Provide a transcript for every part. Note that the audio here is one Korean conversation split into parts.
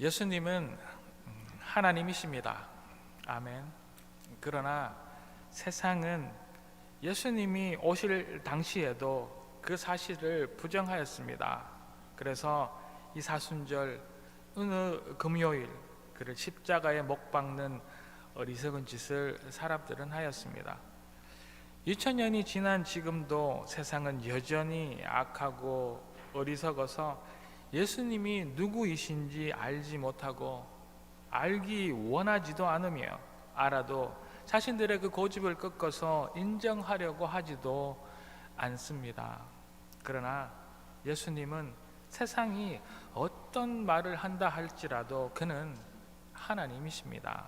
예수님은 하나님이십니다. 아멘. 그러나 세상은 예수님이 오실 당시에도 그 사실을 부정하였습니다. 그래서 이 사순절 어느 금요일 그를 십자가에 못 박는 어리석은 짓을 사람들은 하였습니다. 2000년이 지난 지금도 세상은 여전히 악하고 어리석어서 예수님이 누구이신지 알지 못하고 알기 원하지도 않으며 알아도 자신들의 그 고집을 꺾어서 인정하려고 하지도 않습니다. 그러나 예수님은 세상이 어떤 말을 한다 할지라도 그는 하나님이십니다.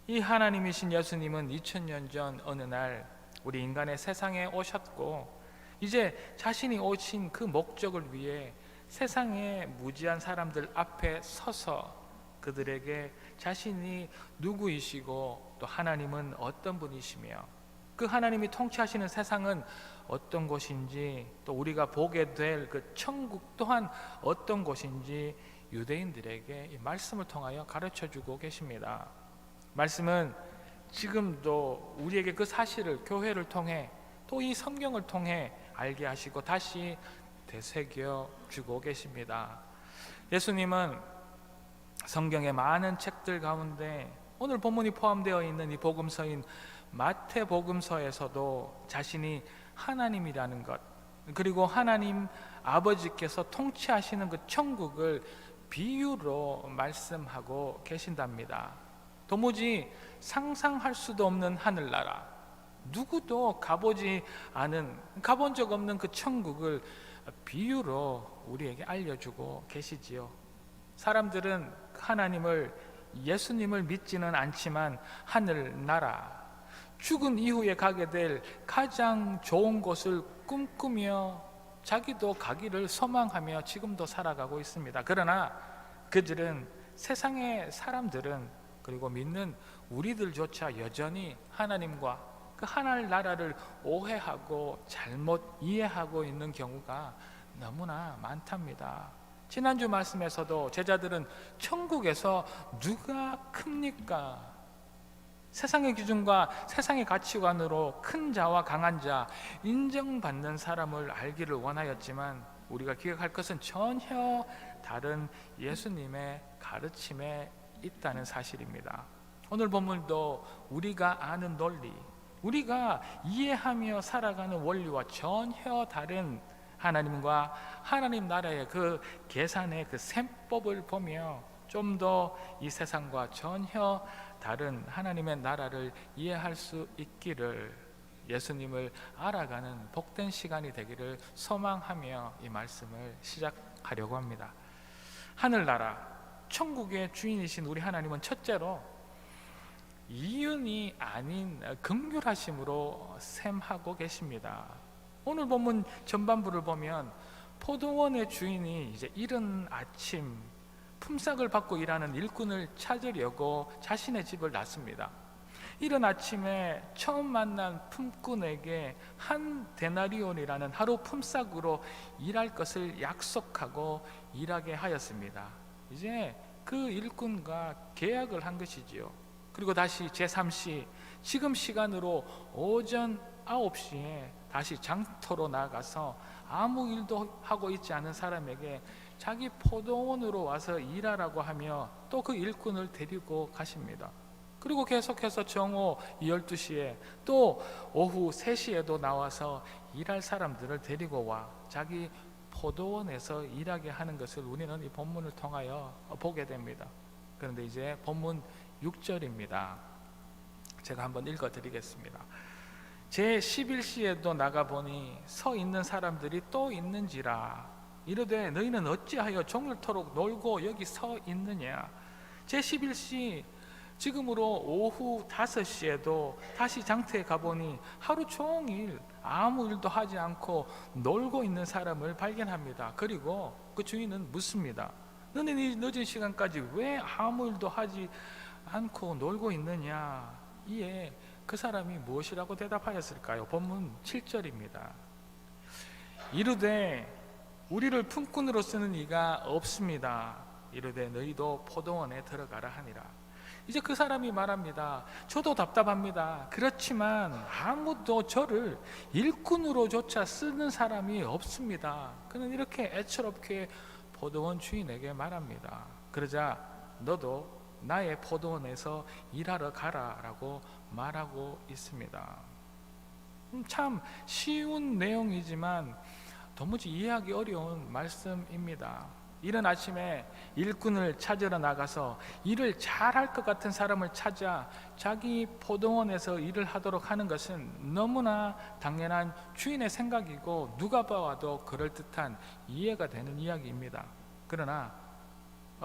이 하나님이신 예수님은 2000년 전 어느 날 우리 인간의 세상에 오셨고 이제 자신이 오신 그 목적을 위해 세상의 무지한 사람들 앞에 서서 그들에게 자신이 누구이시고 또 하나님은 어떤 분이시며 그 하나님이 통치하시는 세상은 어떤 곳인지 또 우리가 보게 될 그 천국 또한 어떤 곳인지 유대인들에게 이 말씀을 통하여 가르쳐주고 계십니다. 말씀은 지금도 우리에게 그 사실을 교회를 통해 또 이 성경을 통해 알게 하시고 다시 되새겨 주고 계십니다. 예수님은 성경의 많은 책들 가운데 오늘 본문이 포함되어 있는 이 복음서인 마태복음서에서도 자신이 하나님이라는 것 그리고 하나님 아버지께서 통치하시는 그 천국을 비유로 말씀하고 계신답니다. 도무지 상상할 수도 없는 하늘나라, 누구도 가본 적 없는 그 천국을 비유로 우리에게 알려주고 계시지요. 사람들은 하나님을, 예수님을 믿지는 않지만 하늘나라, 죽은 이후에 가게 될 가장 좋은 곳을 꿈꾸며 자기도 가기를 소망하며 지금도 살아가고 있습니다. 그러나 그들은, 세상의 사람들은, 그리고 믿는 우리들조차 여전히 하나님과 그 하늘나라를 오해하고 잘못 이해하고 있는 경우가 너무나 많답니다. 지난주 말씀에서도 제자들은 천국에서 누가 큽니까? 세상의 기준과 세상의 가치관으로 큰 자와 강한 자, 인정받는 사람을 알기를 원하였지만 우리가 기억할 것은 전혀 다른 예수님의 가르침에 있다는 사실입니다. 오늘 본문도 우리가 아는 논리, 우리가 이해하며 살아가는 원리와 전혀 다른 하나님과 하나님 나라의 그 계산의 그 셈법을 보며 좀 더 이 세상과 전혀 다른 하나님의 나라를 이해할 수 있기를, 예수님을 알아가는 복된 시간이 되기를 소망하며 이 말씀을 시작하려고 합니다. 하늘나라, 천국의 주인이신 우리 하나님은 첫째로 이윤이 아닌 긍휼하심으로 셈하고 계십니다. 오늘 본문 전반부를 보면 포도원의 주인이 이제 이른 아침 품삯을 받고 일하는 일꾼을 찾으려고 자신의 집을 났습니다. 이른 아침에 처음 만난 품꾼에게 한 데나리온이라는 하루 품삯으로 일할 것을 약속하고 일하게 하였습니다. 이제 그 일꾼과 계약을 한 것이지요. 그리고 다시 제3시, 지금 시간으로 오전 9시에 다시 장터로 나가서 아무 일도 하고 있지 않은 사람에게 자기 포도원으로 와서 일하라고 하며 또 그 일꾼을 데리고 가십니다. 그리고 계속해서 정오 12시에 또 오후 3시에도 나와서 일할 사람들을 데리고 와 자기 포도원에서 일하게 하는 것을 우리는 이 본문을 통하여 보게 됩니다. 그런데 이제 본문 6절입니다. 제가 한번 읽어드리겠습니다. 제 11시에도 나가보니 서 있는 사람들이 또 있는지라. 이르되 너희는 어찌하여 종일토록 놀고 여기 서 있느냐. 제 11시, 지금으로 오후 5시에도 다시 장터에 가보니 하루 종일 아무 일도 하지 않고 놀고 있는 사람을 발견합니다. 그리고 그 주인은 묻습니다. 너는 이 늦은 시간까지 왜 아무 일도 하지 않고 놀고 있느냐. 이에 그 사람이 무엇이라고 대답하였을까요? 본문 7절입니다. 이르되 우리를 품꾼으로 쓰는 이가 없습니다. 이르되 너희도 포도원에 들어가라 하니라. 이제 그 사람이 말합니다. 저도 답답합니다. 그렇지만 아무도 저를 일꾼으로조차 쓰는 사람이 없습니다. 그는 이렇게 애처롭게 포도원 주인에게 말합니다. 그러자 너도 나의 포도원에서 일하러 가라라고 말하고 있습니다. 참 쉬운 내용이지만 도무지 이해하기 어려운 말씀입니다. 이른 아침에 일꾼을 찾으러 나가서 일을 잘할 것 같은 사람을 찾아 자기 포도원에서 일을 하도록 하는 것은 너무나 당연한 주인의 생각이고 누가 봐도 그럴듯한 이해가 되는 이야기입니다.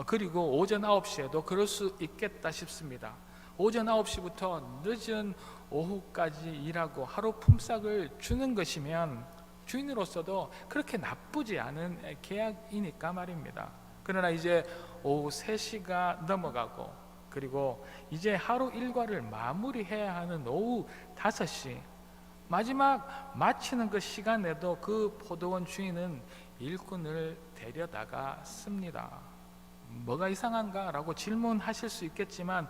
그리고 오전 9시에도 그럴 수 있겠다 싶습니다. 오전 9시부터 늦은 오후까지 일하고 하루 품삯을 주는 것이면 주인으로서도 그렇게 나쁘지 않은 계약이니까 말입니다. 그러나 이제 오후 3시가 넘어가고 그리고 이제 하루 일과를 마무리해야 하는 오후 5시 마지막 마치는 그 시간에도 그 포도원 주인은 일꾼을 데려다가 씁니다. 뭐가 이상한가? 라고 질문하실 수 있겠지만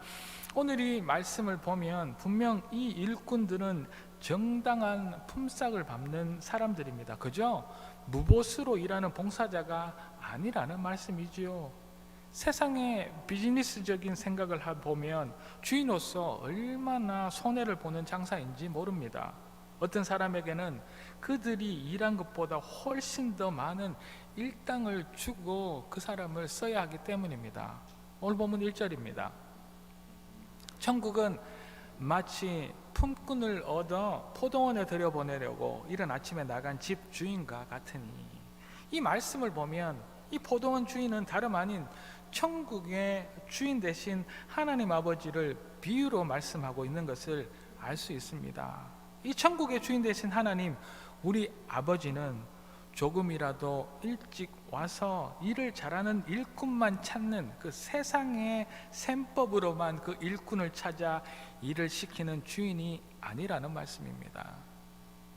오늘 이 말씀을 보면 분명 이 일꾼들은 정당한 품삯을 받는 사람들입니다. 그죠? 무보수로 일하는 봉사자가 아니라는 말씀이지요. 세상의 비즈니스적인 생각을 보면 주인으로서 얼마나 손해를 보는 장사인지 모릅니다. 어떤 사람에게는 그들이 일한 것보다 훨씬 더 많은 일당을 주고 그 사람을 써야 하기 때문입니다. 오늘 본문 1절입니다. 천국은 마치 품꾼을 얻어 포도원에 들여보내려고 이른 아침에 나간 집 주인과 같으니, 이 말씀을 보면 이 포도원 주인은 다름 아닌 천국의 주인 되신 하나님 아버지를 비유로 말씀하고 있는 것을 알 수 있습니다. 이 천국의 주인 되신 하나님, 우리 아버지는 조금이라도 일찍 와서 일을 잘하는 일꾼만 찾는 그 세상의 셈법으로만 그 일꾼을 찾아 일을 시키는 주인이 아니라는 말씀입니다.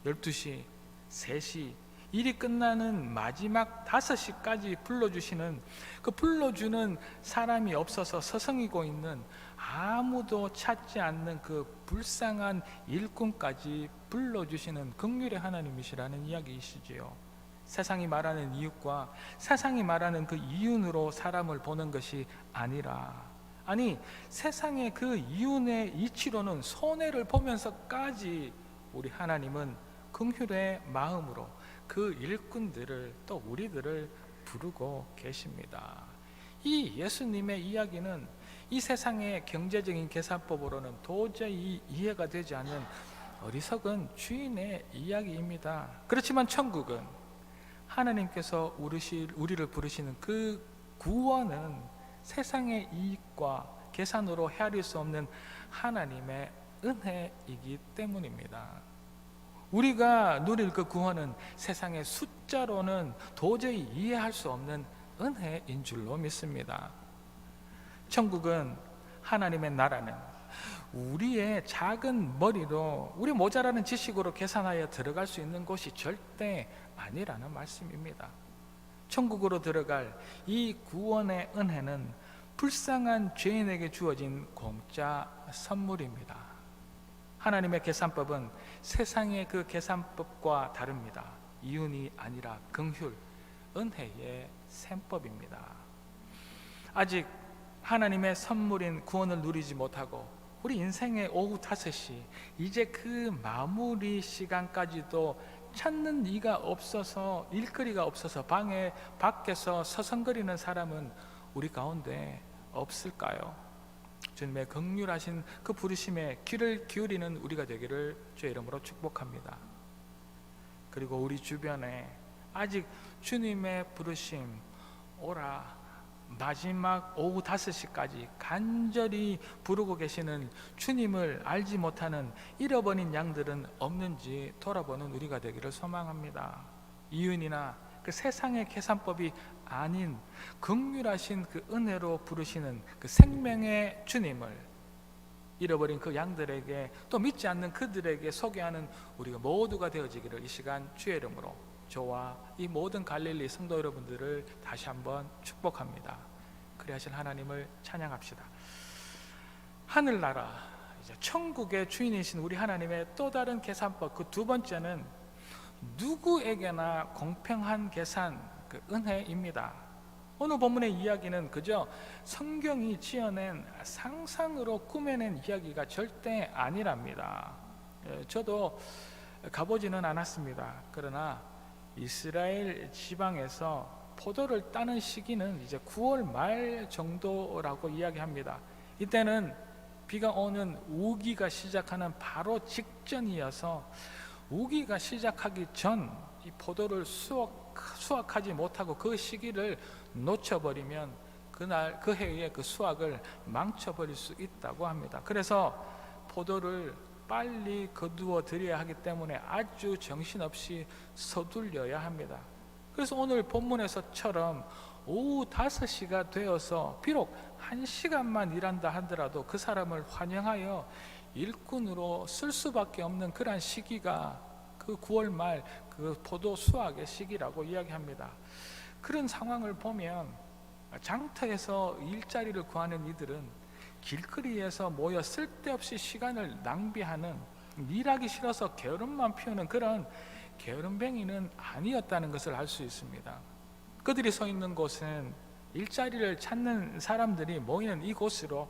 12시, 3시 일이 끝나는 마지막 5시까지 불러주시는, 그 불러주는 사람이 없어서 서성이고 있는, 아무도 찾지 않는 그 불쌍한 일꾼까지 불러주시는 긍휼의 하나님이시라는 이야기이시지요. 세상이 말하는 이웃과 세상이 말하는 그 이윤으로 사람을 보는 것이 아니라, 아니 세상의 그 이윤의 이치로는 손해를 보면서까지 우리 하나님은 긍휼의 마음으로 그 일꾼들을, 또 우리들을 부르고 계십니다. 이 예수님의 이야기는 이 세상의 경제적인 계산법으로는 도저히 이해가 되지 않는 어리석은 주인의 이야기입니다. 그렇지만 천국은 하나님께서 우리를 부르시는 그 구원은 세상의 이익과 계산으로 헤아릴 수 없는 하나님의 은혜이기 때문입니다. 우리가 누릴 그 구원은 세상의 숫자로는 도저히 이해할 수 없는 은혜인 줄로 믿습니다. 천국은, 하나님의 나라는 우리의 작은 머리로, 우리 모자라는 지식으로 계산하여 들어갈 수 있는 곳이 절대 아니라는 말씀입니다. 천국으로 들어갈 이 구원의 은혜는 불쌍한 죄인에게 주어진 공짜 선물입니다. 하나님의 계산법은 세상의 그 계산법과 다릅니다. 이윤이 아니라 긍휼, 은혜의 셈법입니다. 아직 하나님의 선물인 구원을 누리지 못하고 우리 인생의 오후 5시, 이제 그 마무리 시간까지도 찾는 이가 없어서, 일거리가 없어서 방에 밖에서 서성거리는 사람은 우리 가운데 없을까요? 주님의 긍휼하신 그 부르심에 귀를 기울이는 우리가 되기를 주의 이름으로 축복합니다. 그리고 우리 주변에 아직 주님의 부르심, 오라, 마지막 오후 5시까지 간절히 부르고 계시는 주님을 알지 못하는 잃어버린 양들은 없는지 돌아보는 우리가 되기를 소망합니다. 이윤이나 그 세상의 계산법이 아닌 긍휼하신 그 은혜로 부르시는 그 생명의 주님을 잃어버린 그 양들에게, 또 믿지 않는 그들에게 소개하는 우리가 모두가 되어지기를 이 시간 주의 이름으로 저와 이 모든 갈릴리 성도 여러분들을 다시 한번 축복합니다. 그리하신 하나님을 찬양합시다. 하늘나라, 이제 천국의 주인이신 우리 하나님의 또 다른 계산법, 그 두 번째는 누구에게나 공평한 계산, 그 은혜입니다. 오늘 본문의 이야기는 그저 성경이 지어낸 상상으로 꾸며낸 이야기가 절대 아니랍니다. 저도 가보지는 않았습니다. 그러나 이스라엘 지방에서 포도를 따는 시기는 이제 9월 말 정도라고 이야기합니다. 이때는 비가 오는 우기가 시작하는 바로 직전이어서 우기가 시작하기 전 이 포도를 수확하지 못하고 그 시기를 놓쳐버리면 그날 그 해의 그 수확을 망쳐버릴 수 있다고 합니다. 그래서 포도를 빨리 거두어 드려야 하기 때문에 아주 정신없이 서둘려야 합니다. 그래서 오늘 본문에서처럼 오후 5시가 되어서 비록 1시간만 일한다 하더라도 그 사람을 환영하여 일꾼으로 쓸 수밖에 없는 그러한 시기가 그 9월 말 그 포도 수확의 시기라고 이야기합니다. 그런 상황을 보면 장터에서 일자리를 구하는 이들은 길거리에서 모여 쓸데없이 시간을 낭비하는, 일하기 싫어서 게으름만 피우는 그런 게으름뱅이는 아니었다는 것을 알 수 있습니다. 그들이 서 있는 곳은 일자리를 찾는 사람들이 모이는 이곳으로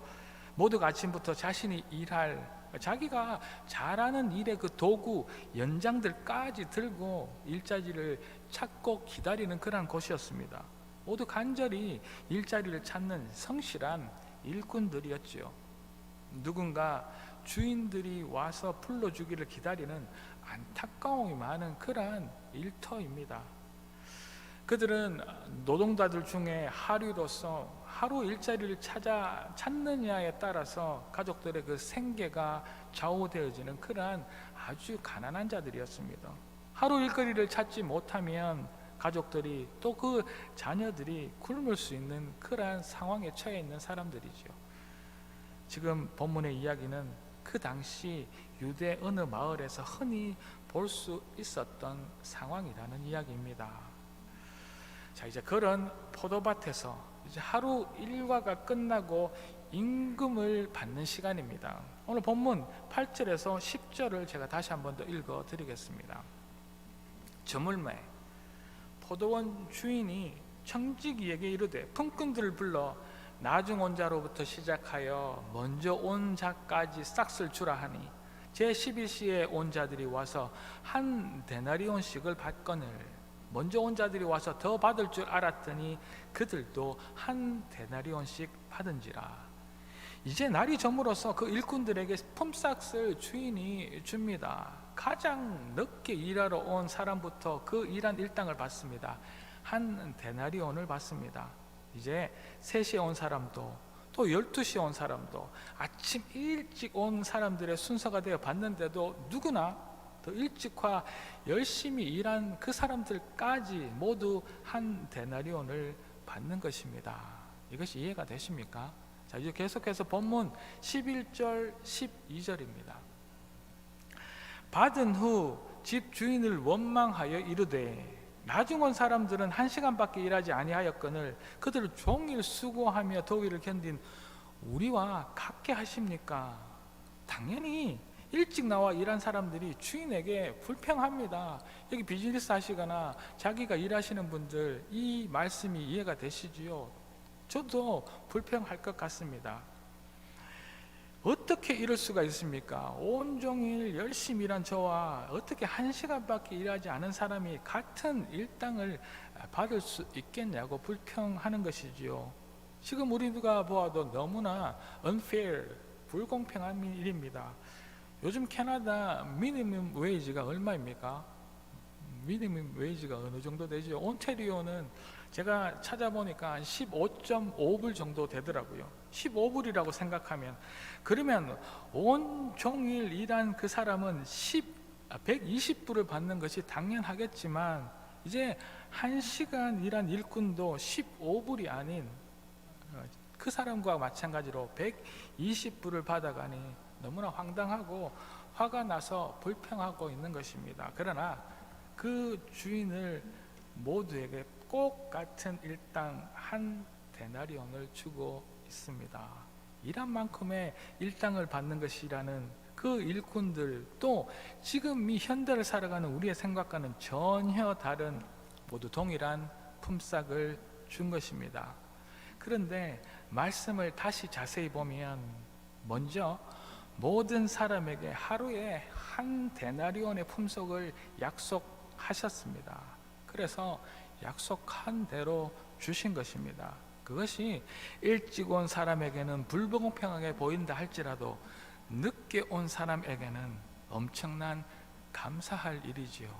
모두가 아침부터 자신이 일할, 자기가 잘하는 일의 그 도구, 연장들까지 들고 일자리를 찾고 기다리는 그런 곳이었습니다. 모두 간절히 일자리를 찾는 성실한 일꾼들이었지요. 누군가 주인들이 와서 불러주기를 기다리는 안타까움이 많은 그러한 일터입니다. 그들은 노동자들 중에 하류로서 하루 일자리를 찾느냐에 따라서 가족들의 그 생계가 좌우되어지는 그러한 아주 가난한 자들이었습니다. 하루 일거리를 찾지 못하면 가족들이 또 그 자녀들이 굶을 수 있는 그러한 상황에 처해 있는 사람들이죠. 지금 본문의 이야기는 그 당시 유대 어느 마을에서 흔히 볼 수 있었던 상황이라는 이야기입니다. 자, 이제 그런 포도밭에서 이제 하루 일과가 끝나고 임금을 받는 시간입니다. 오늘 본문 8절에서 10절을 제가 다시 한번 더 읽어 드리겠습니다. 저물매 포도원 주인이 청지기에게 이르되 품꾼들을 불러 나중 온 자로부터 시작하여 먼저 온 자까지 싹쓸 주라 하니 제11시에 온 자들이 와서 한 데나리온씩을 받거늘 먼저 온 자들이 와서 더 받을 줄 알았더니 그들도 한 데나리온씩 받은지라. 이제 날이 저물어서 그 일꾼들에게 품삯을 주인이 줍니다. 가장 늦게 일하러 온 사람부터 그 일한 일당을 받습니다. 한 데나리온을 받습니다. 이제 3시에 온 사람도 또 12시에 온 사람도 아침 일찍 온 사람들의 순서가 되어 받는데도 누구나 더 일찍과 열심히 일한 그 사람들까지 모두 한 데나리온을 받는 것입니다. 이것이 이해가 되십니까? 자, 이제 계속해서 본문 11절 12절입니다. 받은 후 집 주인을 원망하여 이르되 나중 온 사람들은 1시간밖에 일하지 아니하였거늘 그들을 종일 수고하며 더위를 견딘 우리와 같게 하십니까? 당연히 일찍 나와 일한 사람들이 주인에게 불평합니다. 여기 비즈니스 하시거나 자기가 일하시는 분들 이 말씀이 이해가 되시지요? 저도 불평할 것 같습니다. 어떻게 이럴 수가 있습니까? 온종일 열심히 일한 저와 어떻게 1시간밖에 일하지 않은 사람이 같은 일당을 받을 수 있겠냐고 불평하는 것이지요. 지금 우리가 보아도 너무나 unfair, 불공평한 일입니다. 요즘 캐나다 미니멈 웨이지가 얼마입니까? 미니멈 웨이지가 어느 정도 되죠? 온태리오는 제가 찾아보니까 한 15.5불 정도 되더라고요. 15불이라고 생각하면 그러면 온종일 일한 그 사람은 120불을 받는 것이 당연하겠지만 이제 1시간 일한 일꾼도 15불이 아닌 그 사람과 마찬가지로 120불을 받아가니 너무나 황당하고 화가 나서 불평하고 있는 것입니다. 그러나 그 주인을 모두에게 꼭 같은 일당 한 데나리온을 주고 있습니다. 일한 만큼의 일당을 받는 것이라는 그 일꾼들, 또 지금 이 현대를 살아가는 우리의 생각과는 전혀 다른, 모두 동일한 품삯을 준 것입니다. 그런데 말씀을 다시 자세히 보면 먼저 모든 사람에게 하루에 한 데나리온의 품속을 약속하셨습니다. 그래서 약속한 대로 주신 것입니다. 그것이 일찍 온 사람에게는 불공평하게 보인다 할지라도 늦게 온 사람에게는 엄청난 감사할 일이지요.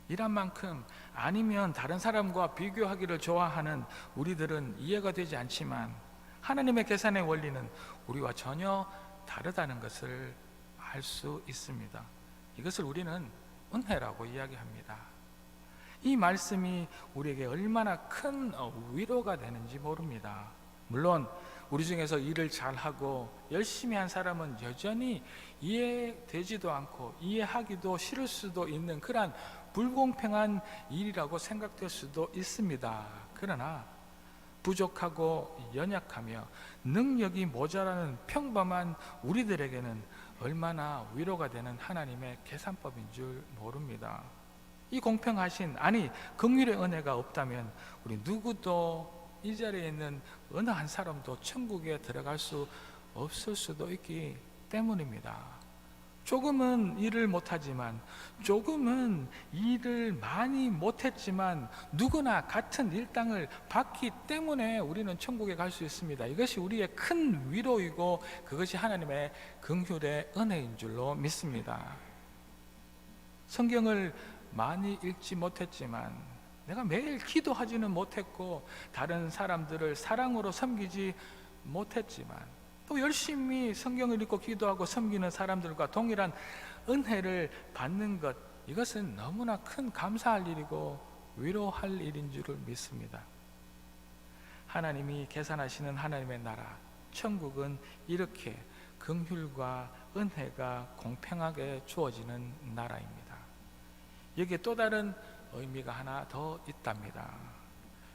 일한 만큼 아니면 다른 사람과 비교하기를 좋아하는 우리들은 이해가 되지 않지만, 하나님의 계산의 원리는 우리와 전혀 다르다는 것을 알 수 있습니다. 이것을 우리는 은혜라고 이야기합니다. 이 말씀이 우리에게 얼마나 큰 위로가 되는지 모릅니다. 물론 우리 중에서 일을 잘하고 열심히 한 사람은 여전히 이해되지도 않고 이해하기도 싫을 수도 있는 그러한 불공평한 일이라고 생각될 수도 있습니다. 그러나 부족하고 연약하며 능력이 모자라는 평범한 우리들에게는 얼마나 위로가 되는 하나님의 계산법인 줄 모릅니다. 이 공평하신, 아니 긍휼의 은혜가 없다면 우리 누구도 이 자리에 있는 어느 한 사람도 천국에 들어갈 수 없을 수도 있기 때문입니다. 조금은 일을 못하지만, 조금은 일을 많이 못했지만 누구나 같은 일당을 받기 때문에 우리는 천국에 갈 수 있습니다. 이것이 우리의 큰 위로이고 그것이 하나님의 긍휼의 은혜인 줄로 믿습니다. 성경을 많이 읽지 못했지만, 내가 매일 기도하지는 못했고 다른 사람들을 사랑으로 섬기지 못했지만, 또 열심히 성경을 읽고 기도하고 섬기는 사람들과 동일한 은혜를 받는 것, 이것은 너무나 큰 감사할 일이고 위로할 일인 줄을 믿습니다. 하나님이 계산하시는 하나님의 나라 천국은 이렇게 긍휼과 은혜가 공평하게 주어지는 나라입니다. 여기에 또 다른 의미가 하나 더 있답니다.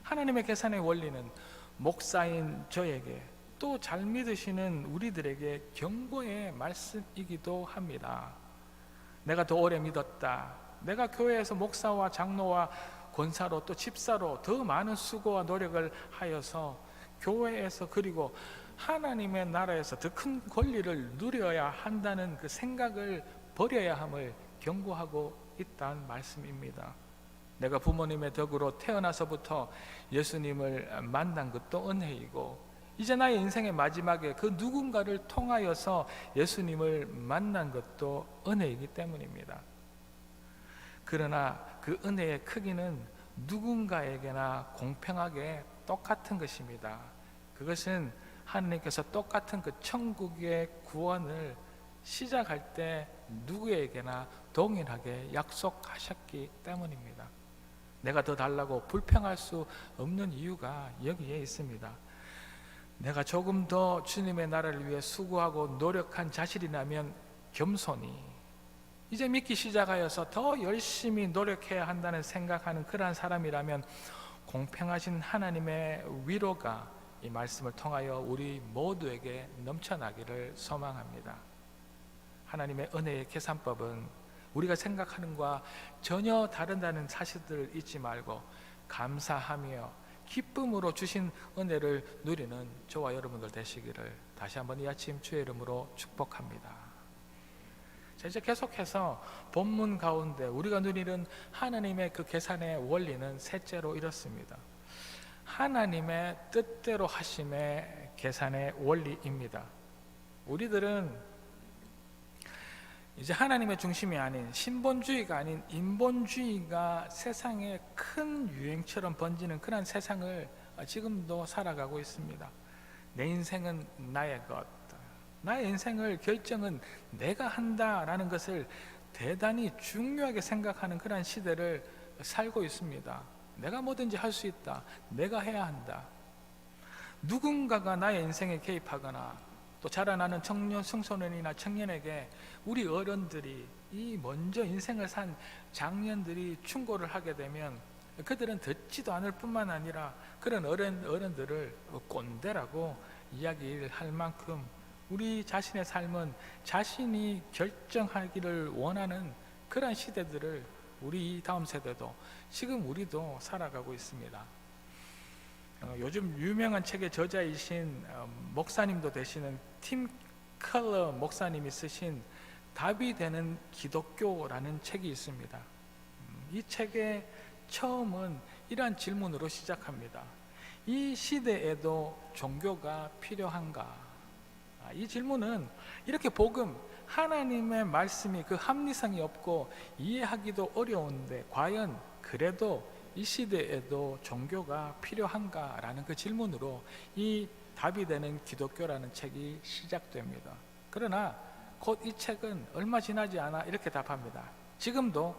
하나님의 계산의 원리는 목사인 저에게, 또 잘 믿으시는 우리들에게 경고의 말씀이기도 합니다. 내가 더 오래 믿었다, 내가 교회에서 목사와 장로와 권사로 또 집사로 더 많은 수고와 노력을 하여서 교회에서 그리고 하나님의 나라에서 더 큰 권리를 누려야 한다는 그 생각을 버려야 함을 경고하고 있다는 말씀입니다. 내가 부모님의 덕으로 태어나서부터 예수님을 만난 것도 은혜이고, 이제 나의 인생의 마지막에 그 누군가를 통하여서 예수님을 만난 것도 은혜이기 때문입니다. 그러나 그 은혜의 크기는 누군가에게나 공평하게 똑같은 것입니다. 그것은 하나님께서 똑같은 그 천국의 구원을 시작할 때 누구에게나 동일하게 약속하셨기 때문입니다. 내가 더 달라고 불평할 수 없는 이유가 여기에 있습니다. 내가 조금 더 주님의 나라를 위해 수고하고 노력한 자질이라면 겸손히, 이제 믿기 시작하여서 더 열심히 노력해야 한다는 생각하는 그러한 사람이라면 공평하신 하나님의 위로가 이 말씀을 통하여 우리 모두에게 넘쳐나기를 소망합니다. 하나님의 은혜의 계산법은 우리가 생각하는 것과 전혀 다르다는 사실들을 잊지 말고 감사하며 기쁨으로 주신 은혜를 누리는 저와 여러분들 되시기를 다시 한번 이 아침 주의 이름으로 축복합니다. 자, 이제 계속해서 본문 가운데 우리가 누리는 하나님의 그 계산의 원리는 셋째로 이렇습니다. 하나님의 뜻대로 하심의 계산의 원리입니다. 우리들은 이제 하나님의 중심이 아닌 신본주의가 아닌 인본주의가 세상에 큰 유행처럼 번지는 그런 세상을 지금도 살아가고 있습니다. 내 인생은 나의 것, 나의 인생을 결정은 내가 한다라는 것을 대단히 중요하게 생각하는 그런 시대를 살고 있습니다. 내가 뭐든지 할 수 있다, 내가 해야 한다. 누군가가 나의 인생에 개입하거나 또 자라나는 청소년이나 청년에게 우리 어른들이, 이 먼저 인생을 산 장년들이 충고를 하게 되면 그들은 듣지도 않을 뿐만 아니라 그런 어른들을 꼰대라고 이야기를 할 만큼 우리 자신의 삶은 자신이 결정하기를 원하는 그런 시대들을 우리 다음 세대도 지금 우리도 살아가고 있습니다. 요즘 유명한 책의 저자이신 목사님도 되시는 팀 켈러 목사님이 쓰신 답이 되는 기독교라는 책이 있습니다. 이 책의 처음은 이러한 질문으로 시작합니다. 이 시대에도 종교가 필요한가? 이 질문은 이렇게 복음, 하나님의 말씀이 그 합리성이 없고 이해하기도 어려운데 과연 그래도 이 시대에도 종교가 필요한가? 라는 그 질문으로 이 답이 되는 기독교라는 책이 시작됩니다. 그러나 곧 이 책은 얼마 지나지 않아 이렇게 답합니다. 지금도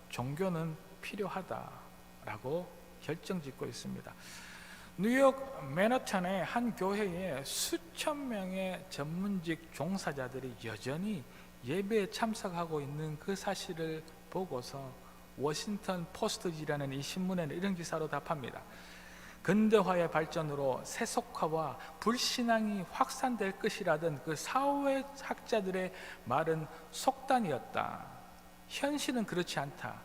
종교는 필요하다라고 결정짓고 있습니다. 뉴욕 맨하탄의 한 교회에 수천 명의 전문직 종사자들이 여전히 예배에 참석하고 있는 그 사실을 보고서 워싱턴 포스트지라는 이 신문에는 이런 기사로 답합니다. 근대화의 발전으로 세속화와 불신앙이 확산될 것이라던 그 사회학자들의 말은 속단이었다. 현실은 그렇지 않다.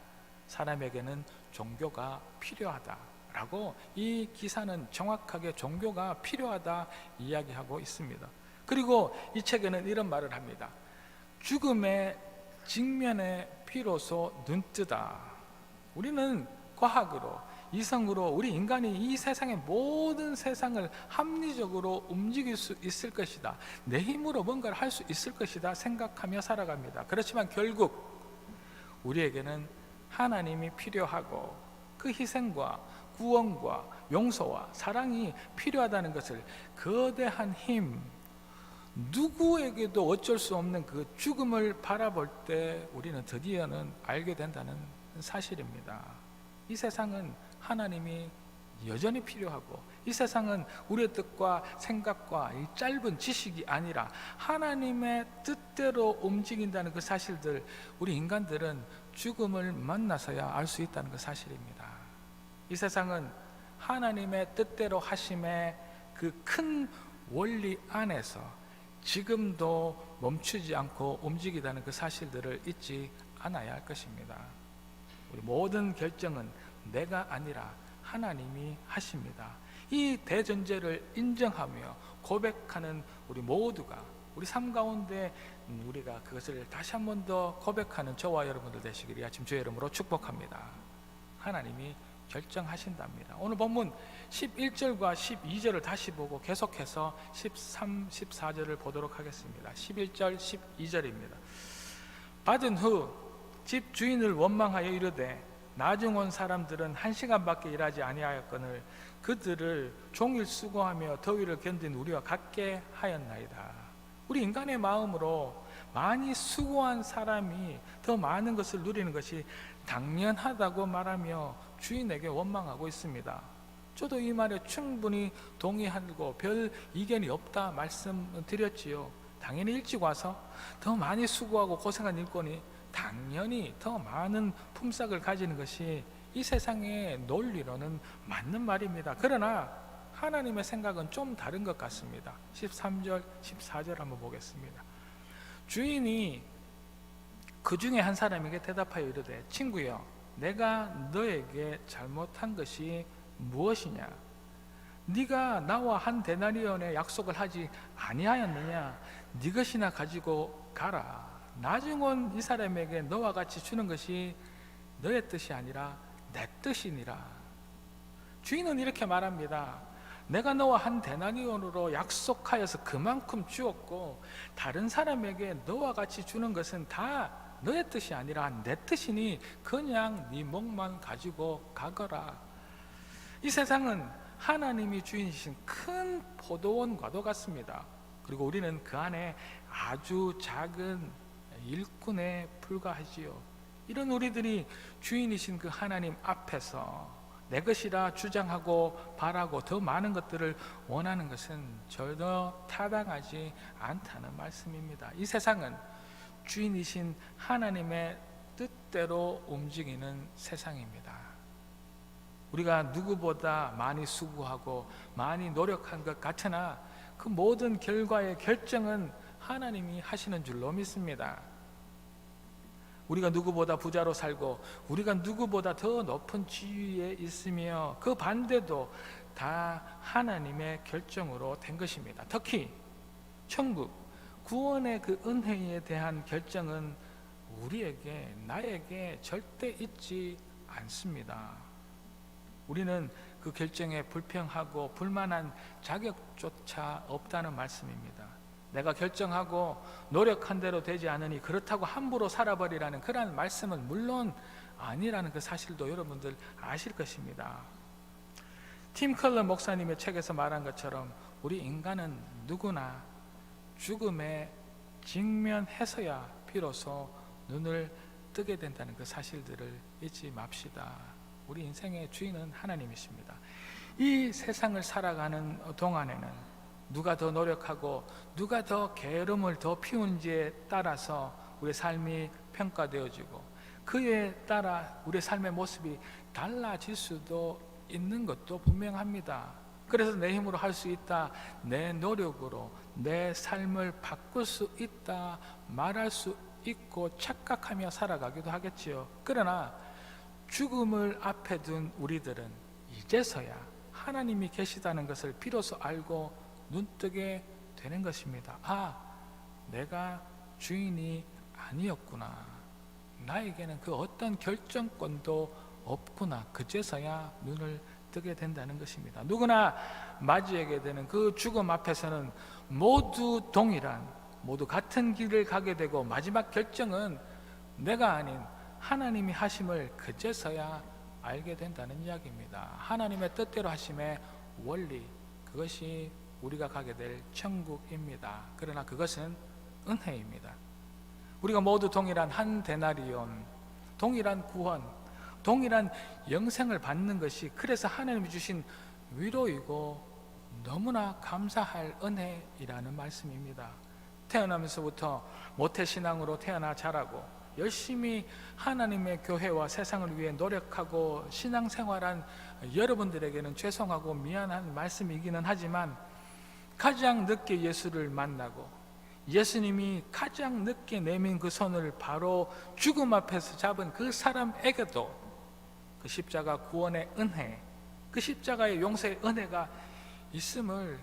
사람에게는 종교가 필요하다. 라고 이 기사는 정확하게 종교가 필요하다 이야기하고 있습니다. 그리고 이 책에는 이런 말을 합니다. 죽음의 직면에 비로소 눈뜨다. 우리는 과학으로, 이성으로 우리 인간이 이 세상의 모든 세상을 합리적으로 움직일 수 있을 것이다. 내 힘으로 뭔가를 할 수 있을 것이다 생각하며 살아갑니다. 그렇지만 결국 우리에게는 하나님이 필요하고 그 희생과 구원과 용서와 사랑이 필요하다는 것을 거대한 힘, 누구에게도 어쩔 수 없는 그 죽음을 바라볼 때 우리는 드디어는 알게 된다는 사실입니다. 이 세상은 하나님이 여전히 필요하고 이 세상은 우리의 뜻과 생각과 이 짧은 지식이 아니라 하나님의 뜻대로 움직인다는 그 사실들, 우리 인간들은 죽음을 만나서야 알 수 있다는 그 사실입니다. 이 세상은 하나님의 뜻대로 하심의 그 큰 원리 안에서 지금도 멈추지 않고 움직이다는 그 사실들을 잊지 않아야 할 것입니다. 우리 모든 결정은 내가 아니라 하나님이 하십니다. 이 대전제를 인정하며 고백하는 우리 모두가 우리 삶 가운데 우리가 그것을 다시 한 번 더 고백하는 저와 여러분들 되시기를 아침 주의 이름으로 축복합니다. 하나님이 결정하신답니다. 오늘 본문 11절과 12절을 다시 보고 계속해서 13, 14절을 보도록 하겠습니다. 11절, 12절입니다. 받은 후 집 주인을 원망하여 이르되 나중 온 사람들은 1시간밖에 일하지 아니하였거늘 그들을 종일 수고하며 더위를 견딘 우리와 같게 하였나이다. 우리 인간의 마음으로 많이 수고한 사람이 더 많은 것을 누리는 것이 당연하다고 말하며 주인에게 원망하고 있습니다. 저도 이 말에 충분히 동의하고 별 이견이 없다 말씀드렸지요. 당연히 일찍 와서 더 많이 수고하고 고생한 일꾼이 당연히 더 많은 품삯을 가지는 것이 이 세상의 논리로는 맞는 말입니다. 그러나 하나님의 생각은 좀 다른 것 같습니다. 13절, 14절 한번 보겠습니다. 주인이 그 중에 한 사람에게 대답하여 이르되 친구여 내가 너에게 잘못한 것이 무엇이냐? 네가 나와 한 데나리온의 약속을 하지 아니하였느냐? 네 것이나 가지고 가라. 나중 온 이 사람에게 너와 같이 주는 것이 너의 뜻이 아니라 내 뜻이니라. 주인은 이렇게 말합니다. 내가 너와 한 데나리온으로 약속하여서 그만큼 주었고 다른 사람에게 너와 같이 주는 것은 다 너의 뜻이 아니라 내 뜻이니 그냥 네 몫만 가지고 가거라. 이 세상은 하나님이 주인이신 큰 포도원과도 같습니다. 그리고 우리는 그 안에 아주 작은 일꾼에 불과하지요. 이런 우리들이 주인이신 그 하나님 앞에서 내 것이라 주장하고 바라고 더 많은 것들을 원하는 것은 전혀 타당하지 않다는 말씀입니다. 이 세상은 주인이신 하나님의 뜻대로 움직이는 세상입니다. 우리가 누구보다 많이 수고하고 많이 노력한 것 같으나 그 모든 결과의 결정은 하나님이 하시는 줄로 믿습니다. 우리가 누구보다 부자로 살고 우리가 누구보다 더 높은 지위에 있으며 그 반대도 다 하나님의 결정으로 된 것입니다. 특히 천국, 구원의 그 은혜에 대한 결정은 우리에게, 나에게 절대 있지 않습니다. 우리는 그 결정에 불평하고 불만한 자격조차 없다는 말씀입니다. 내가 결정하고 노력한 대로 되지 않으니 그렇다고 함부로 살아버리라는 그러한 말씀은 물론 아니라는 그 사실도 여러분들 아실 것입니다. 팀 컬러 목사님의 책에서 말한 것처럼 우리 인간은 누구나 죽음에 직면해서야 비로소 눈을 뜨게 된다는 그 사실들을 잊지 맙시다. 우리 인생의 주인은 하나님이십니다. 이 세상을 살아가는 동안에는 누가 더 노력하고 누가 더 게으름을 더 피운지에 따라서 우리의 삶이 평가되어지고 그에 따라 우리의 삶의 모습이 달라질 수도 있는 것도 분명합니다. 그래서 내 힘으로 할 수 있다, 내 노력으로 내 삶을 바꿀 수 있다 말할 수 있고 착각하며 살아가기도 하겠지요. 그러나 죽음을 앞에 둔 우리들은 이제서야 하나님이 계시다는 것을 비로소 알고 눈뜨게 되는 것입니다. 아, 내가 주인이 아니었구나. 나에게는 그 어떤 결정권도 없구나. 그제서야 눈을 뜨게 된다는 것입니다. 누구나 맞이하게 되는 그 죽음 앞에서는 모두 동일한, 모두 같은 길을 가게 되고 마지막 결정은 내가 아닌 하나님이 하심을 그제서야 알게 된다는 이야기입니다. 하나님의 뜻대로 하심의 원리, 그것이 우리가 가게 될 천국입니다. 그러나 그것은 은혜입니다. 우리가 모두 동일한 한 데나리온, 동일한 구원, 동일한 영생을 받는 것이 그래서 하나님이 주신 위로이고 너무나 감사할 은혜이라는 말씀입니다. 태어나면서부터 모태신앙으로 태어나 자라고 열심히 하나님의 교회와 세상을 위해 노력하고 신앙생활한 여러분들에게는 죄송하고 미안한 말씀이기는 하지만 가장 늦게 예수를 만나고 예수님이 가장 늦게 내민 그 손을 바로 죽음 앞에서 잡은 그 사람에게도 그 십자가 구원의 은혜, 그 십자가의 용서의 은혜가 있음을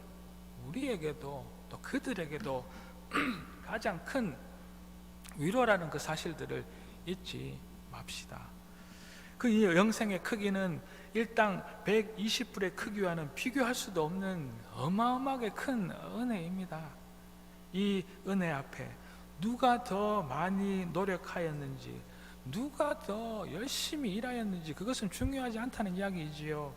우리에게도 또 그들에게도 가장 큰 위로라는 그 사실들을 잊지 맙시다. 그 영생의 크기는 일당 120불의 크기와는 비교할 수도 없는 어마어마하게 큰 은혜입니다. 이 은혜 앞에 누가 더 많이 노력하였는지, 누가 더 열심히 일하였는지 그것은 중요하지 않다는 이야기이지요.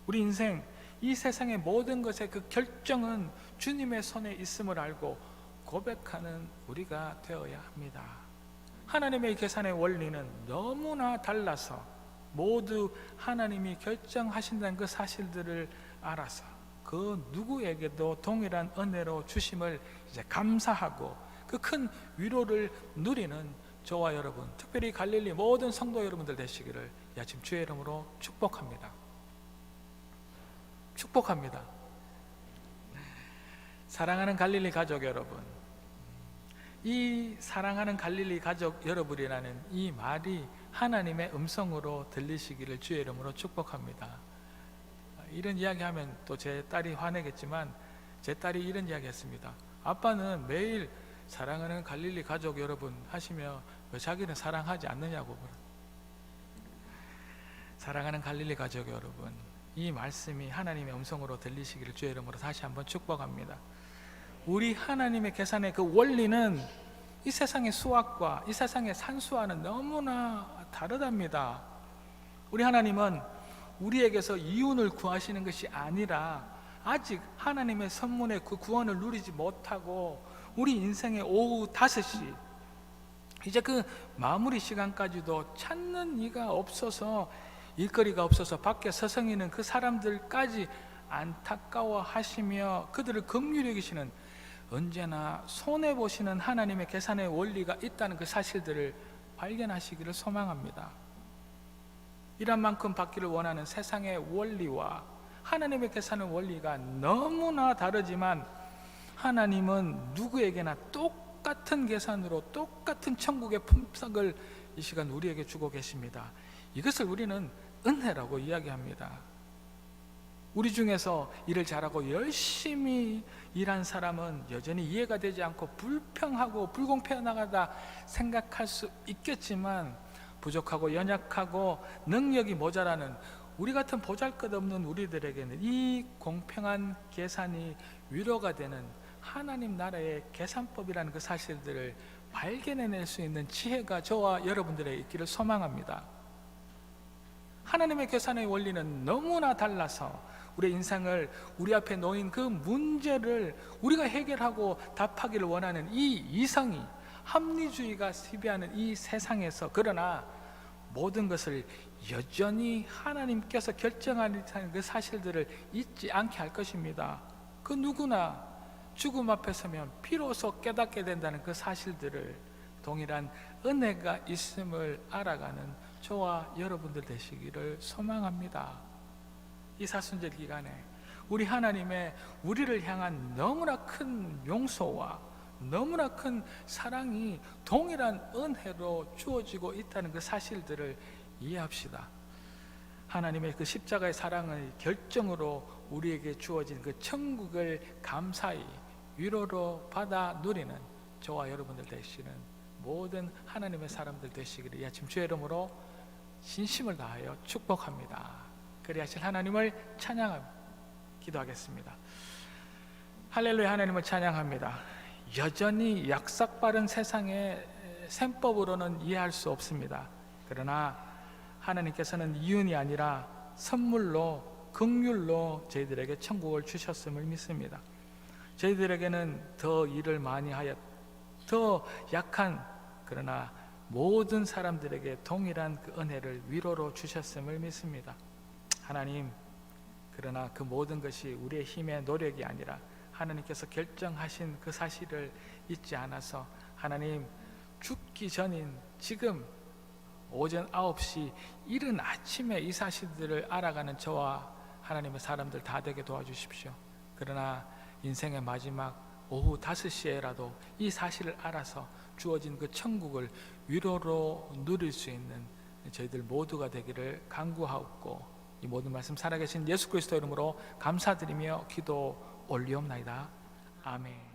우리 인생, 이 세상의 모든 것의 그 결정은 주님의 손에 있음을 알고 고백하는 우리가 되어야 합니다. 하나님의 계산의 원리는 너무나 달라서 모두 하나님이 결정하신다는 그 사실들을 알아서 그 누구에게도 동일한 은혜로 주심을 이제 감사하고 그 큰 위로를 누리는 저와 여러분, 특별히 갈릴리 모든 성도 여러분들 되시기를 이 아침 주의 이름으로 축복합니다. 축복합니다. 사랑하는 갈릴리 가족 여러분, 이 사랑하는 갈릴리 가족 여러분이라는 이 말이 하나님의 음성으로 들리시기를 주의 이름으로 축복합니다. 이런 이야기하면 또 제 딸이 화내겠지만 제 딸이 이런 이야기 했습니다. 아빠는 매일 사랑하는 갈릴리 가족 여러분 하시며 왜 자기는 사랑하지 않느냐고. 사랑하는 갈릴리 가족 여러분, 이 말씀이 하나님의 음성으로 들리시기를 주의 이름으로 다시 한번 축복합니다. 우리 하나님의 계산의 그 원리는 이 세상의 수학과 이 세상의 산수와는 너무나 다르답니다. 우리 하나님은 우리에게서 이윤을 구하시는 것이 아니라 아직 하나님의 선문의 그 구원을 누리지 못하고 우리 인생의 오후 5시 이제 그 마무리 시간까지도 찾는 이가 없어서, 일거리가 없어서 밖에 서성이는 그 사람들까지 안타까워 하시며 그들을 긍휼히 여기시는, 언제나 손해보시는 하나님의 계산의 원리가 있다는 그 사실들을 발견하시기를 소망합니다. 이런 만큼 받기를 원하는 세상의 원리와 하나님의 계산의 원리가 너무나 다르지만 하나님은 누구에게나 똑같은 계산으로 똑같은 천국의 품삯을 이 시간 우리에게 주고 계십니다. 이것을 우리는 은혜라고 이야기합니다. 우리 중에서 일을 잘하고 열심히 일한 사람은 여전히 이해가 되지 않고 불평하고 불공평하다 생각할 수 있겠지만, 부족하고 연약하고 능력이 모자라는 우리 같은 보잘것없는 우리들에게는 이 공평한 계산이 위로가 되는 하나님 나라의 계산법이라는 그 사실들을 발견해낼 수 있는 지혜가 저와 여러분들에게 있기를 소망합니다. 하나님의 계산의 원리는 너무나 달라서 우리의 인생을, 우리 앞에 놓인 그 문제를 우리가 해결하고 답하기를 원하는 이 이성이, 합리주의가 지배하는 이 세상에서, 그러나 모든 것을 여전히 하나님께서 결정하는 그 사실들을 잊지 않게 할 것입니다. 그 누구나 죽음 앞에 서면 비로소 깨닫게 된다는 그 사실들을, 동일한 은혜가 있음을 알아가는 저와 여러분들 되시기를 소망합니다. 이 사순절 기간에 우리 하나님의 우리를 향한 너무나 큰 용서와 너무나 큰 사랑이 동일한 은혜로 주어지고 있다는 그 사실들을 이해합시다. 하나님의 그 십자가의 사랑의 결정으로 우리에게 주어진 그 천국을 감사히 위로로 받아 누리는 저와 여러분들 되시는 모든 하나님의 사람들 되시기를 이 아침 주의 이름으로 진심을 다하여 축복합니다. 그리 하실 하나님을 찬양하며 기도하겠습니다. 할렐루야. 하나님을 찬양합니다. 여전히 약삭빠른 세상의 셈법으로는 이해할 수 없습니다. 그러나 하나님께서는 이윤이 아니라 선물로, 긍휼로 저희들에게 천국을 주셨음을 믿습니다. 저희들에게는 더 일을 많이 하여 더 약한, 그러나 모든 사람들에게 동일한 그 은혜를 위로로 주셨음을 믿습니다. 하나님, 그러나 그 모든 것이 우리의 힘의 노력이 아니라 하나님께서 결정하신 그 사실을 잊지 않아서, 하나님, 죽기 전인 지금 오전 9시 이른 아침에 이 사실들을 알아가는 저와 하나님의 사람들 다 되게 도와주십시오. 그러나 인생의 마지막 오후 5시에라도 이 사실을 알아서 주어진 그 천국을 위로로 누릴 수 있는 저희들 모두가 되기를 간구하옵고, 이 모든 말씀 살아계신 예수 그리스도 이름으로 감사드리며 기도 올리옵나이다. 아멘.